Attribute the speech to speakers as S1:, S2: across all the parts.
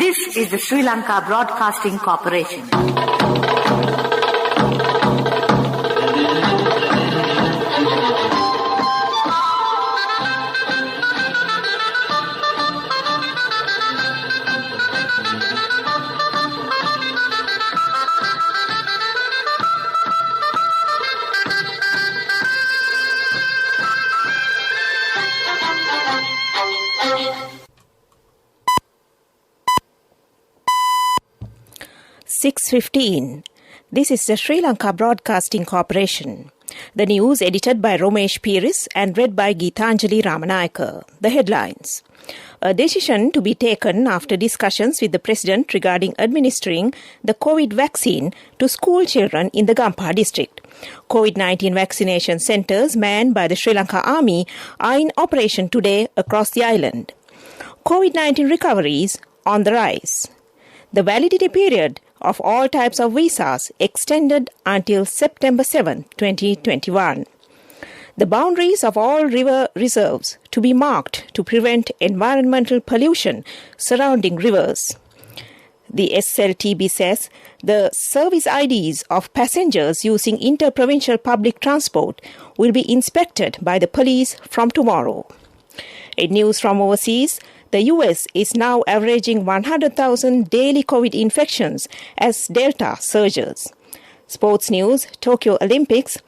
S1: This is the Sri Lanka Broadcasting Corporation.
S2: (6:15). This is the Sri Lanka Broadcasting Corporation. The news edited by Romesh Piris and read by Geethanjali Ramanayaka. The headlines. A decision to be taken after discussions with the President regarding administering the COVID vaccine to school children in the Gampaha district. COVID-19 vaccination centres manned by the Sri Lanka Army are in operation today across the island. COVID-19 recoveries on the rise. The validity period of all types of visas extended until September 7, 2021. The boundaries of all river reserves to be marked to prevent environmental pollution surrounding rivers. The SLBC says the service IDs of passengers using inter-provincial public transport will be inspected by the police from tomorrow. In news from overseas, the US is now averaging 100,000 daily COVID infections as Delta surges. Sports news, Tokyo Olympics.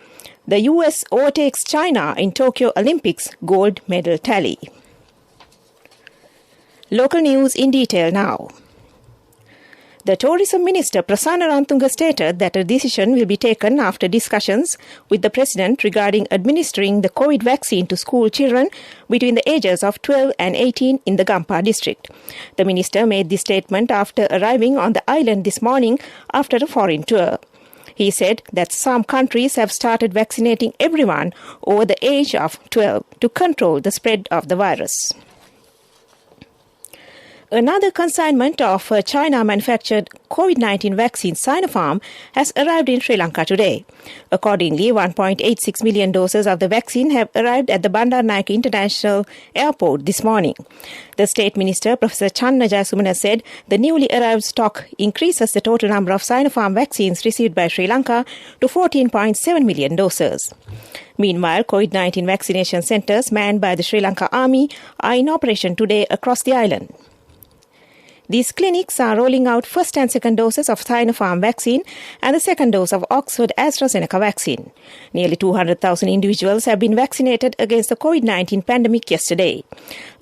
S2: The US overtakes China in Tokyo Olympics gold medal tally. Local news in detail now. The Tourism Minister Prasanna Rantunga stated that a decision will be taken after discussions with the President regarding administering the COVID vaccine to school children between the ages of 12 and 18 in the Gampaha district. The Minister made this statement after arriving on the island this morning after a foreign tour. He said that some countries have started vaccinating everyone over the age of 12 to control the spread of the virus. Another consignment of China-manufactured COVID-19 vaccine Sinopharm has arrived in Sri Lanka today. Accordingly, 1.86 million doses of the vaccine have arrived at the Bandaranaike International Airport this morning. The State Minister, Professor Channa Jayasumana, said the newly arrived stock increases the total number of Sinopharm vaccines received by Sri Lanka to 14.7 million doses. Meanwhile, COVID-19 vaccination centres manned by the Sri Lanka Army are in operation today across the island. These clinics are rolling out first and second doses of Sinopharm vaccine and the second dose of Oxford AstraZeneca vaccine. Nearly 200,000 individuals have been vaccinated against the COVID-19 pandemic yesterday.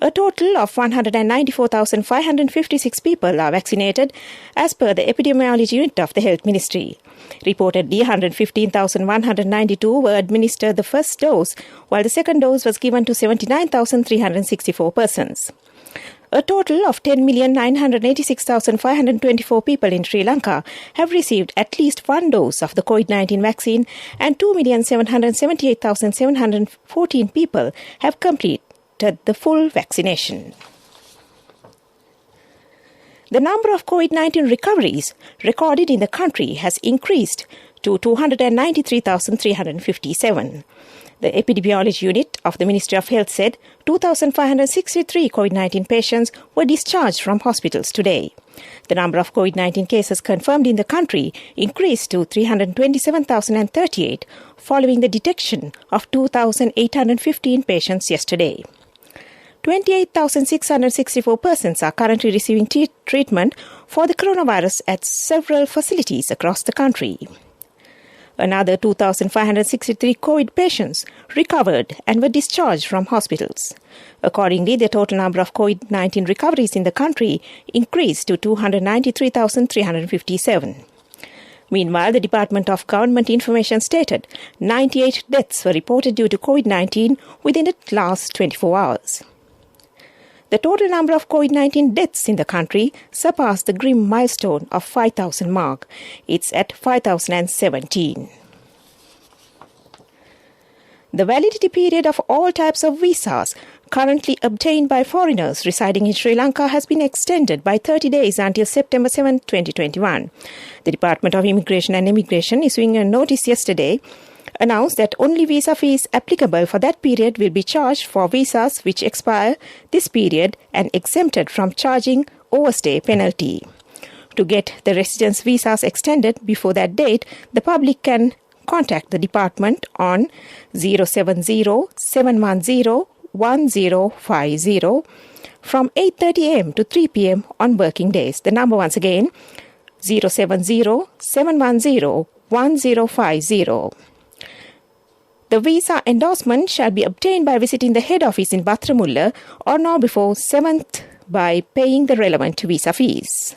S2: A total of 194,556 people are vaccinated as per the epidemiology unit of the Health Ministry. Reportedly, 115,192 were administered the first dose, while the second dose was given to 79,364 persons. A total of 10,986,524 people in Sri Lanka have received at least one dose of the COVID-19 vaccine and 2,778,714 people have completed the full vaccination. The number of COVID-19 recoveries recorded in the country has increased to 293,357. The epidemiology unit of the Ministry of Health said 2,563 COVID-19 patients were discharged from hospitals today. The number of COVID-19 cases confirmed in the country increased to 327,038 following the detection of 2,815 patients yesterday. 28,664 persons are currently receiving treatment for the coronavirus at several facilities across the country. Another 2,563 COVID patients recovered and were discharged from hospitals. Accordingly, the total number of COVID-19 recoveries in the country increased to 293,357. Meanwhile, the Department of Government Information stated 98 deaths were reported due to COVID-19 within the last 24 hours. The total number of COVID-19 deaths in the country surpassed the grim milestone of 5,000 mark. It's at 5,017. The validity period of all types of visas currently obtained by foreigners residing in Sri Lanka has been extended by 30 days until September 7, 2021. The Department of Immigration and Immigration, issuing a notice yesterday, announced that only visa fees applicable for that period will be charged for visas which expire this period and exempted from charging overstay penalty. To get the residence visas extended before that date, the public can contact the department on 070-710-1050 from 8:30 a.m. to 3 p.m. on working days. The number once again, 070-710-1050. The visa endorsement shall be obtained by visiting the head office in Batramulla or now before 7th by paying the relevant visa fees.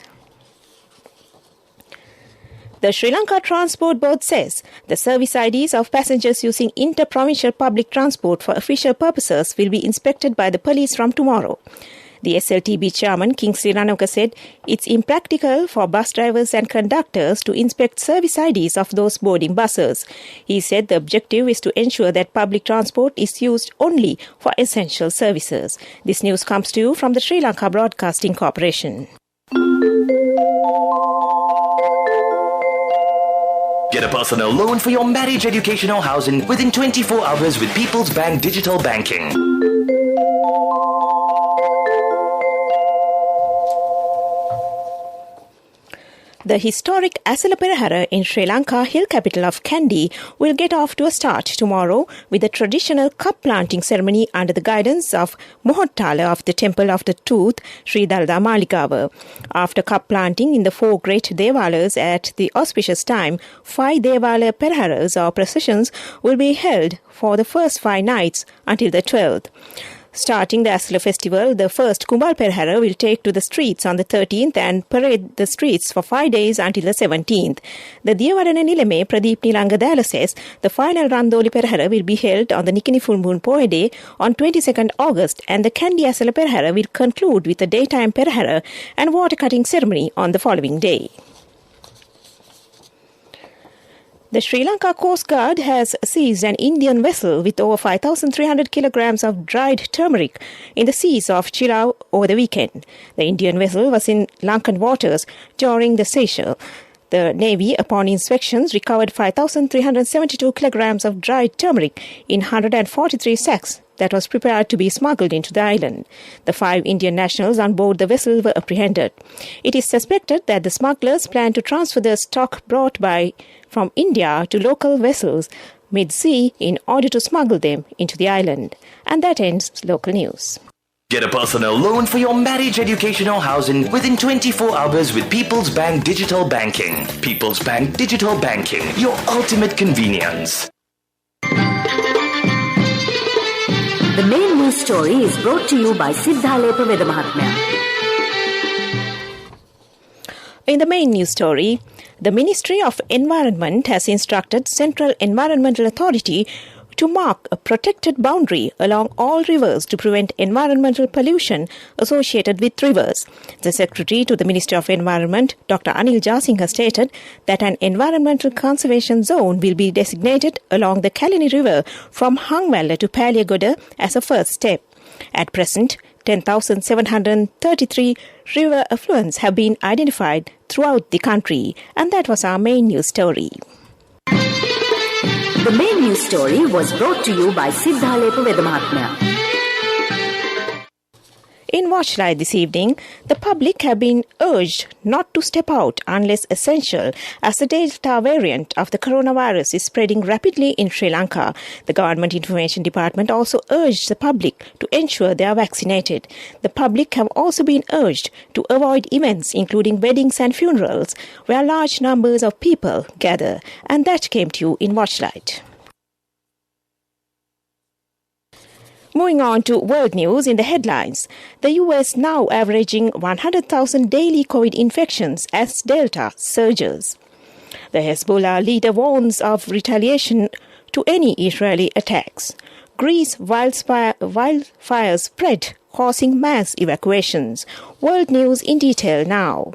S2: The Sri Lanka Transport Board says the service IDs of passengers using inter-provincial public transport for official purposes will be inspected by the police from tomorrow. The SLTB chairman, King Sri Ranaka, said it's impractical for bus drivers and conductors to inspect service IDs of those boarding buses. He said the objective is to ensure that public transport is used only for essential services. This news comes to you from the Sri Lanka Broadcasting Corporation.
S3: Get a personal loan for your marriage, education or housing within 24 hours with People's Bank Digital Banking.
S2: The historic Asala Perahara in Sri Lanka, hill capital of Kandy, will get off to a start tomorrow with a traditional cup planting ceremony under the guidance of Mohottala of the Temple of the Tooth, Sri Dalada Maligava. After cup planting in the 4 great Devalas at the auspicious time, 5 Devala Peraharas or processions will be held for the first 5 nights until the 12th. Starting the Asala festival, the first Kumbal Perahara will take to the streets on the 13th and parade the streets for 5 days until the 17th. The Diyavarana Nilame Pradeep Nilangadala says the final Randoli Perahara will be held on the Nikini Full Moon Poe Day on 22nd August and the Kandy Asala Perahara will conclude with a daytime Perahara and water cutting ceremony on the following day. The Sri Lanka Coast Guard has seized an Indian vessel with over 5,300 kilograms of dried turmeric in the seas of Chilao over the weekend. The Indian vessel was in Lankan waters during the seizure. The Navy, upon inspections, recovered 5,372 kilograms of dried turmeric in 143 sacks that was prepared to be smuggled into the island. The 5 Indian nationals on board the vessel were apprehended. It is suspected that the smugglers plan to transfer the stock brought from India to local vessels mid-sea in order to smuggle them into the island. And that ends local news.
S3: Get a personal loan for your marriage, education or housing within 24 hours with People's Bank Digital Banking. People's Bank Digital Banking, your ultimate convenience.
S1: The main news story is brought to you by Siddhalepa Veda Mahatmya.
S2: In the main news story, the Ministry of Environment has instructed Central Environmental Authority to mark a protected boundary along all rivers to prevent environmental pollution associated with rivers. The Secretary to the Ministry of Environment, Dr. Anil Jasinghe, stated that an environmental conservation zone will be designated along the Kalini River from Hangwalla to Paliagoda as a first step. At present, 10,733 river affluents have been identified throughout the country. And that was our main news story.
S1: The main news story was brought to you by Siddhalepa Veda Mahatmya.
S2: In Watchlight this evening, the public have been urged not to step out unless essential as the Delta variant of the coronavirus is spreading rapidly in Sri Lanka. The Government Information Department also urged the public to ensure they are vaccinated. The public have also been urged to avoid events including weddings and funerals where large numbers of people gather. And that came to you in Watchlight. Moving on to world news in the headlines. The US now averaging 100,000 daily COVID infections as Delta surges. The Hezbollah leader warns of retaliation to any Israeli attacks. Greece wildfires spread, causing mass evacuations. World news in detail now.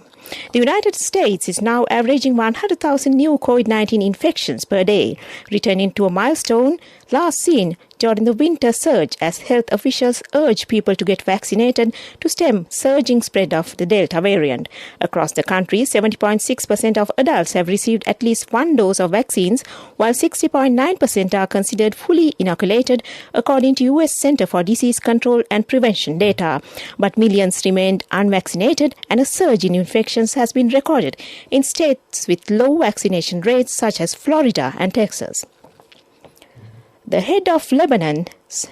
S2: The United States is now averaging 100,000 new COVID-19 infections per day, returning to a milestone last seen during the winter surge as health officials urge people to get vaccinated to stem surging spread of the Delta variant. Across the country, 70.6% of adults have received at least one dose of vaccines, while 60.9% are considered fully inoculated, according to U.S. Center for Disease Control and Prevention data. But millions remained unvaccinated, and a surge in infections has been recorded in states with low vaccination rates such as Florida and Texas. The head of Lebanon's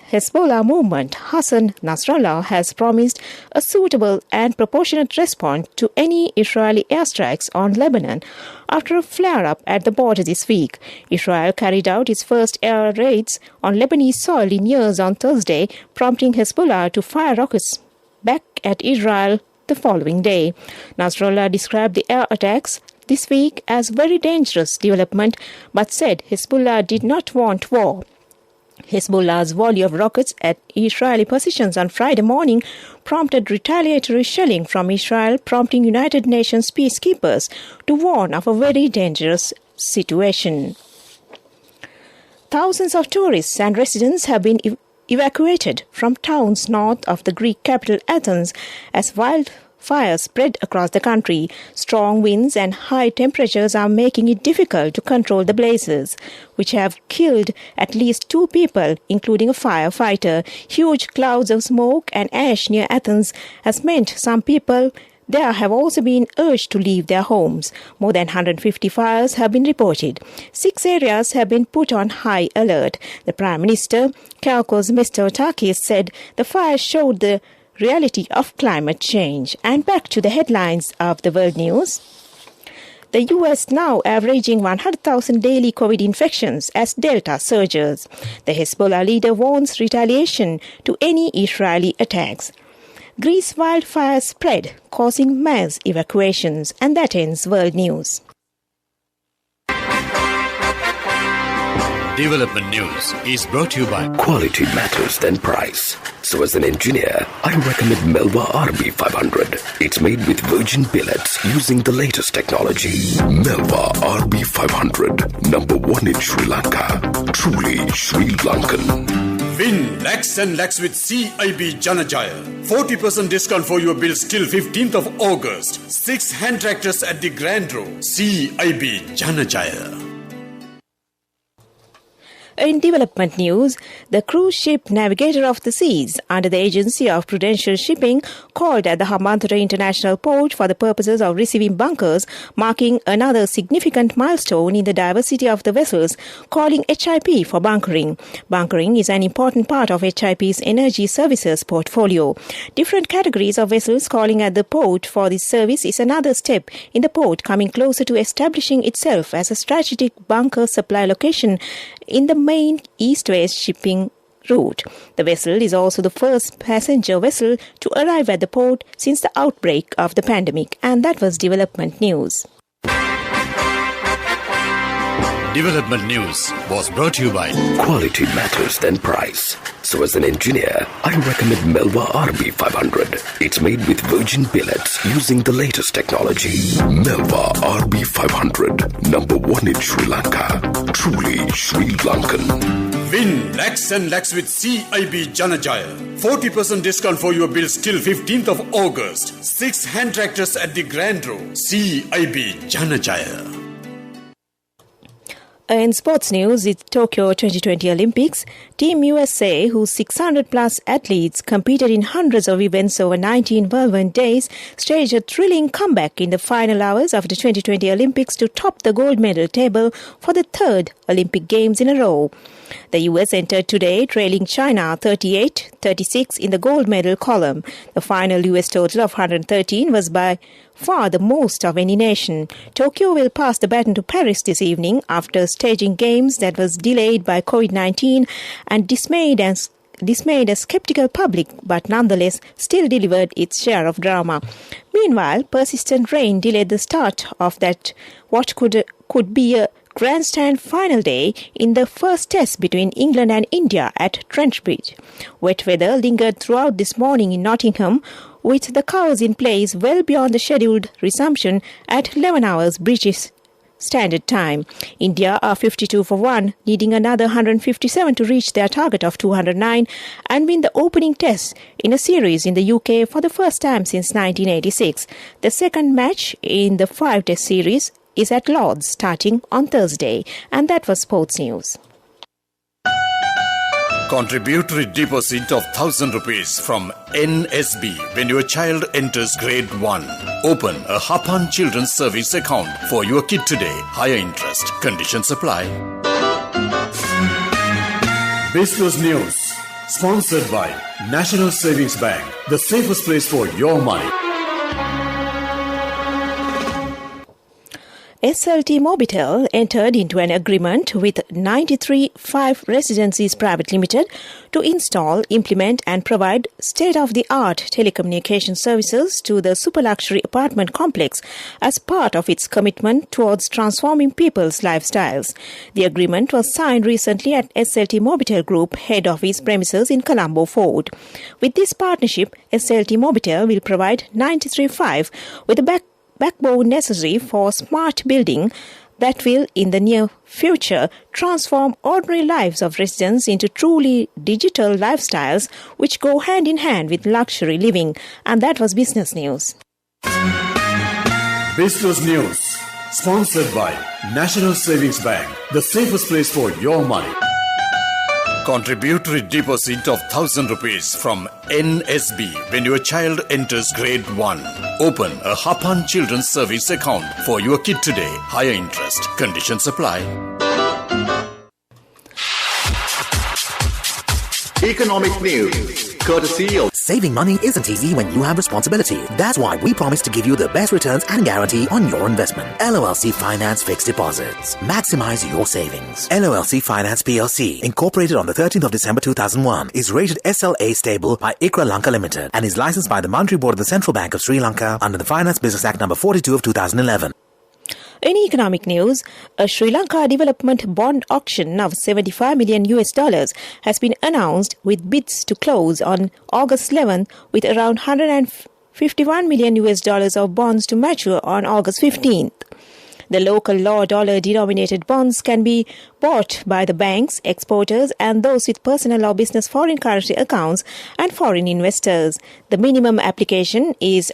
S2: Hezbollah movement, Hassan Nasrallah, has promised a suitable and proportionate response to any Israeli airstrikes on Lebanon after a flare-up at the border this week. Israel carried out its first air raids on Lebanese soil in years on Thursday, prompting Hezbollah to fire rockets back at Israel the following day. Nasrallah described the air attacks this week as very dangerous development, but said Hezbollah did not want war. Hezbollah's volley of rockets at Israeli positions on Friday morning prompted retaliatory shelling from Israel, prompting United Nations peacekeepers to warn of a very dangerous situation. Thousands of tourists and residents have been evacuated from towns north of the Greek capital Athens as wildfires spread across the country. Strong winds and high temperatures are making it difficult to control the blazes, which have killed at least 2 people, including a firefighter. Huge clouds of smoke and ash near Athens has meant some people there have also been urged to leave their homes. More than 150 fires have been reported. 6 areas have been put on high alert. The Prime Minister, Kyriakos Mitsotakis, said the fires showed the reality of climate change. And back to the headlines of the world news. The U.S. now averaging 100,000 daily COVID infections as Delta surges. The Hezbollah leader warns retaliation to any Israeli attacks. Greece wildfires spread, causing mass evacuations. And that ends world news.
S4: Development News is brought to you by
S5: Quality matters than price. So as an engineer, I recommend Melva RB500. It's made with virgin billets using the latest technology. Melva RB500, number 1 in Sri Lanka. Truly Sri Lankan.
S6: Win lakhs and lakhs with CIB Janajaya. 40% discount for your bills till 15th of August. 6 hand tractors at the Grand Row. CIB Janajaya.
S2: In development news, the cruise ship Navigator of the Seas, under the Agency of Prudential Shipping, called at the Hambantota International Port for the purposes of receiving bunkers, marking another significant milestone in the diversity of the vessels calling HIP for bunkering. Bunkering is an important part of HIP's energy services portfolio. Different categories of vessels calling at the port for this service is another step in the port coming closer to establishing itself as a strategic bunker supply location in the main east-west shipping route. The vessel is also the first passenger vessel to arrive at the port since the outbreak of the pandemic. And that was development news.
S4: Development News was brought to you by
S5: Quality matters than price. So as an engineer, I recommend Melva RB500. It's made with virgin billets using the latest technology. Melva RB500, number 1 in Sri Lanka. Truly Sri Lankan.
S6: Win lakhs and lakhs with CIB Janajaya. 40% discount for your bills till 15th of August. 6 hand tractors at the Grand Row. CIB Janajaya.
S2: In sports news, it's Tokyo 2020 Olympics. Team USA, whose 600-plus athletes competed in hundreds of events over 19 whirlwind days, staged a thrilling comeback in the final hours of the 2020 Olympics to top the gold medal table for the 3rd Olympic Games in a row. The US entered today, trailing China 38-36 in the gold medal column. The final US total of 113 was by far the most of any nation. Tokyo will pass the baton to Paris this evening after staging games that was delayed by COVID-19 and dismayed a skeptical public, but nonetheless still delivered its share of drama. Meanwhile, persistent rain delayed the start of that what could be a grandstand final day in the first test between England and India at Trent Bridge. Wet weather lingered throughout this morning in Nottingham, with the cows in place well beyond the scheduled resumption at 11 hours British Standard Time. India are 52 for 1, needing another 157 to reach their target of 209 and win the opening test in a series in the UK for the first time since 1986. The second match in the 5-test series is at Lord's starting on Thursday. And that was Sports News.
S6: Contributory deposit of 1,000 rupees from NSB when your child enters grade 1. Open a Hapan Children's Savings account for your kid today. Higher interest. Conditions apply. Business News. Sponsored by National Savings Bank. The safest place for your money.
S2: SLT Mobitel entered into an agreement with 93.5 Residencies Private Limited to install, implement and provide state-of-the-art telecommunication services to the super luxury apartment complex as part of its commitment towards transforming people's lifestyles. The agreement was signed recently at SLT Mobitel Group head office premises in Colombo Ford. With this partnership, SLT Mobitel will provide 93.5 with a backbone necessary for smart building that will, in the near future, transform ordinary lives of residents into truly digital lifestyles which go hand in hand with luxury living. And that was Business News.
S6: Business News. Sponsored by National Savings Bank. The safest place for your money. Contributory deposit of 1,000 rupees from NSB when your child enters grade 1. Open a Hapan Children's Savings account for your kid today. Higher interest. Conditions apply.
S7: Economic news, courtesy of
S8: Saving money isn't easy when you have responsibility. That's why we promise to give you the best returns and guarantee on your investment. LOLC Finance Fixed Deposits. Maximize your savings. LOLC Finance PLC, incorporated on the 13th of December 2001, is rated SLA stable by ICRA Lanka Limited and is licensed by the Monetary Board of the Central Bank of Sri Lanka under the Finance Business Act number 42 of 2011.
S2: In economic news, a Sri Lanka development bond auction of $75 million has been announced with bids to close on August 11th with around $151 million of bonds to mature on August 15th. The local law dollar-denominated bonds can be bought by the banks, exporters and those with personal or business foreign currency accounts and foreign investors. The minimum application is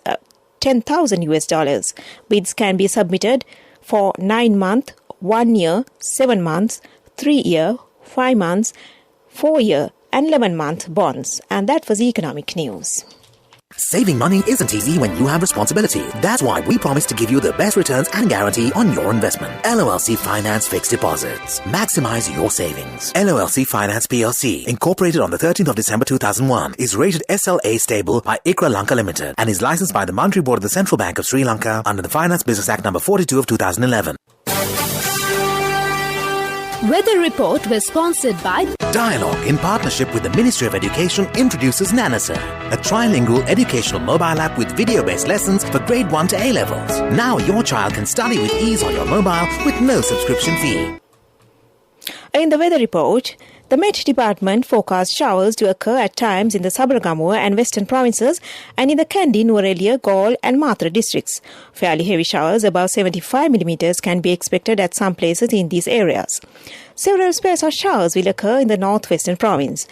S2: $10,000. Bids can be submitted for 9-month, 1 year, 7 months, 3 year, 5 months, 4 year and 11-month bonds. And that was economic news.
S8: Saving money isn't easy when you have responsibility. That's why we promise to give you the best returns and guarantee on your investment. LOLC Finance Fixed Deposits. Maximize your savings. LOLC Finance PLC, incorporated on the 13th of December 2001, is rated SLA stable by ICRA Lanka Limited and is licensed by the Monetary Board of the Central Bank of Sri Lanka under the Finance Business Act number 42 of 2011.
S1: Weather report was sponsored by
S8: Dialogue, in partnership with the Ministry of Education, introduces Nanasa, a trilingual educational mobile app with video-based lessons for grade 1 to A-levels. Now your child can study with ease on your mobile with no subscription fee.
S2: In the weather report, the Met Department forecast showers to occur at times in the Sabaragamuwa and Western provinces and in the Kandy, Nuwara, Galle and Matra districts. Fairly heavy showers above 75 millimeters can be expected at some places in these areas. Several spells of showers will occur in the northwestern province.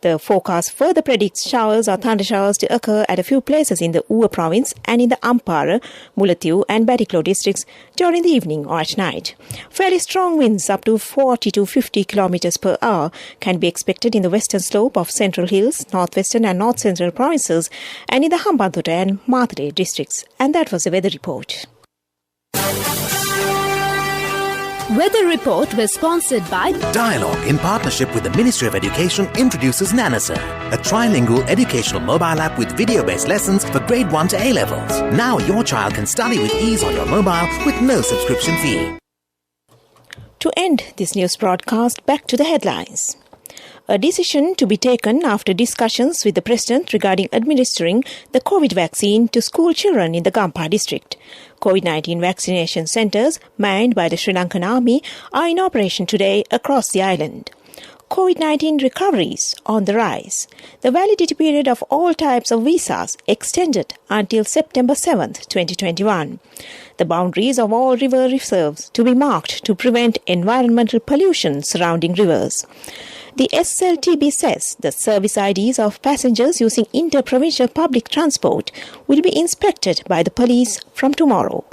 S2: The forecast further predicts showers or thundershowers to occur at a few places in the Uva province and in the Ampara, Mullaitivu and Batticaloa districts during the evening or at night. Fairly strong winds up to 40 to 50 kilometers per hour can be expected in the western slope of Central Hills, northwestern and north central provinces and in the Hambantota and Mathare districts. And that was the weather report.
S1: Weather report was sponsored by
S8: Dialogue, in partnership with the Ministry of Education, introduces Nanasa, a trilingual educational mobile app with video-based lessons for grade 1 to A-levels. Now your child can study with ease on your mobile with no subscription fee.
S2: To end this news broadcast, back to the headlines. A decision to be taken after discussions with the President regarding administering the COVID vaccine to school children in the Gampha district. COVID-19 vaccination centres manned by the Sri Lankan Army are in operation today across the island. COVID-19 recoveries on the rise. The validity period of all types of visas extended until September 7th, 2021. The boundaries of all river reserves to be marked to prevent environmental pollution surrounding rivers. The SLTB says the service IDs of passengers using inter-provincial public transport will be inspected by the police from tomorrow.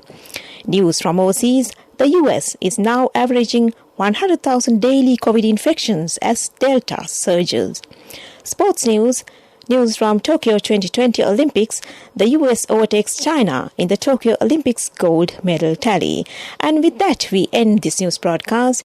S2: News from overseas. The US is now averaging 100,000 daily COVID infections as Delta surges. Sports news. News from Tokyo 2020 Olympics. The US overtakes China in the Tokyo Olympics gold medal tally. And with that, we end this news broadcast.